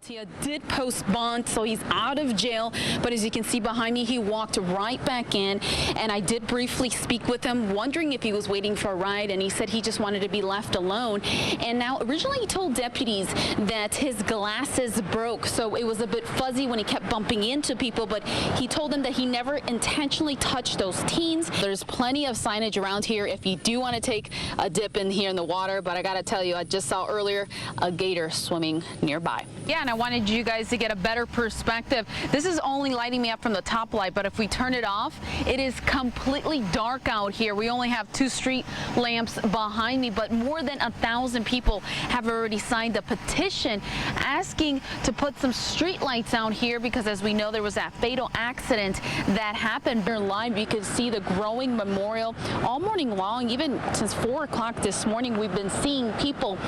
Tia did post bond, so he's out of jail, but as you can see behind me, he walked right back in, and I did briefly speak with him, wondering if he was waiting for a ride, and he said he just wanted to be left alone. And now, originally he told deputies that his glasses broke, so it was a bit fuzzy when he kept bumping into people, but he told them that he never intentionally touched those teens. There's plenty of signage around here if you do want to take a dip in here in the water, but I gotta tell you, I just saw earlier a gator swimming nearby. Yeah, and I wanted you guys to get a better perspective. This is only lighting me up from the top light, but if we turn it off, it is completely dark out here. We only have 2 street lamps behind me, but more than 1,000 people have already signed a petition asking to put some street lights out here because, as we know, there was that fatal accident that happened. Here live, you can see the growing memorial all morning long. Even since 4 o'clock this morning, we've been seeing people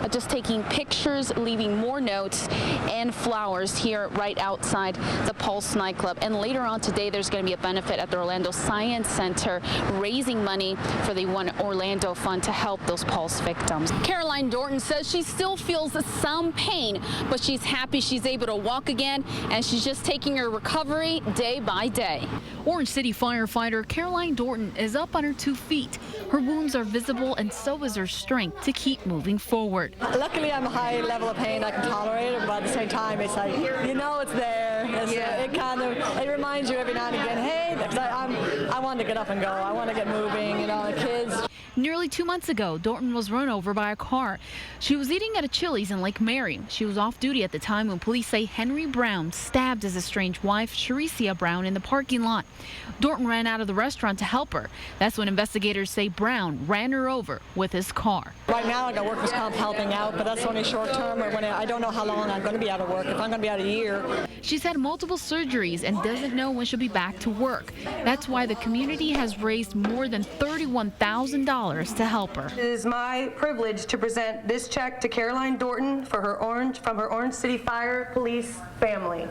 just taking pictures, leaving more notes and flowers here right outside the Pulse nightclub. And later on today, there's going to be a benefit at the Orlando Science Center, raising money for the One Orlando Fund to help those Pulse victims. Caroline Dorton says she still feels some pain, but she's happy she's able to walk again, and she's just taking her recovery day by day. Orange City firefighter Caroline Dorton is up on her 2 feet. Her wounds are visible, and so is her strength to keep moving forward. Luckily, I'm a high level of pain. I can tolerate it, but at the same time, it's like, you know, it's there. It reminds you every now and again, hey, because I want to get up and go. I want to get moving, you know, the kids. Nearly 2 months ago, Dorton was run over by a car. She was eating at a Chili's in Lake Mary. She was off duty at the time when police say Henry Brown stabbed his estranged wife, Sharicia Brown, in the parking lot. Dorton ran out of the restaurant to help her. That's when investigators say Brown ran her over with his car. Right now, I got workers' comp helping out, but that's only short term. Or when I don't know how long I'm going to be out of work. If I'm going to be out a year. She's had multiple surgeries and doesn't know when she'll be back to work. That's why the community has raised more than $31,000 to help her. It is my privilege to present this check to Caroline Dorton for from her Orange City Fire Police family.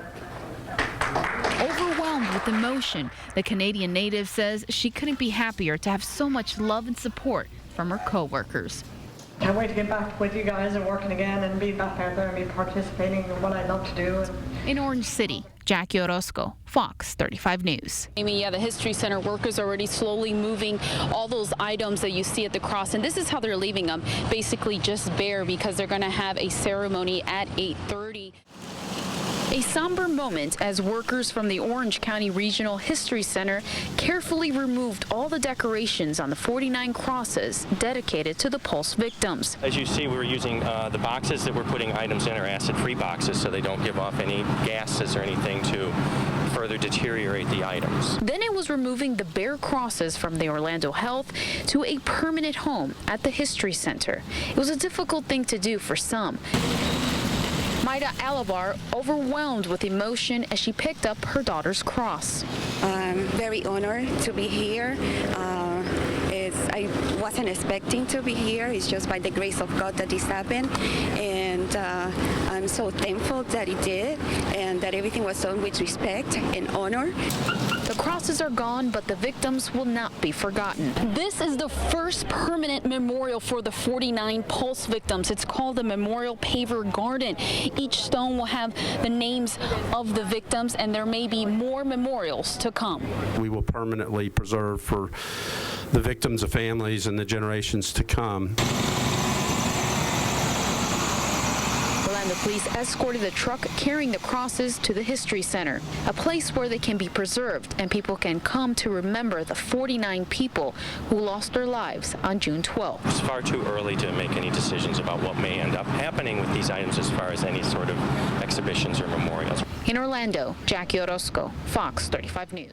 Overwhelmed with emotion, the Canadian native says she couldn't be happier to have so much love and support from her co-workers. Can't wait to get back with you guys and working again and be back out there and be participating in what I love to do. In Orange City, Jackie Orozco, Fox 35 News. Amy, yeah, the History Center workers are already slowly moving all those items that you see at the cross, and this is how they're leaving them, basically just bare, because they're going to have a ceremony at 8:30. A somber moment as workers from the Orange County Regional History Center carefully removed all the decorations on the 49 crosses dedicated to the Pulse victims. As you see, we're using the boxes that we're putting items in are acid-free boxes, so they don't give off any gases or anything to further deteriorate the items. Then it was removing the bare crosses from the Orlando Health to a permanent home at the History Center. It was a difficult thing to do for some. Maida Alabar overwhelmed with emotion as she picked up her daughter's cross. I'm very honored to be here. I wasn't expecting to be here. It's just by the grace of God that this happened. And I'm so thankful that it did and that everything was done with respect and honor. The crosses are gone, but the victims will not be forgotten. This is the first permanent memorial for the 49 Pulse victims. It's called the Memorial Paver Garden. Each stone will have the names of the victims, and there may be more memorials to come. We will permanently preserve for the victims' families and the generations to come. Orlando police escorted the truck carrying the crosses to the History Center, a place where they can be preserved and people can come to remember the 49 people who lost their lives on June 12th. It's far too early to make any decisions about what may end up happening with these items as far as any sort of exhibitions or memorials. In Orlando, Jackie Orozco, Fox 35 News.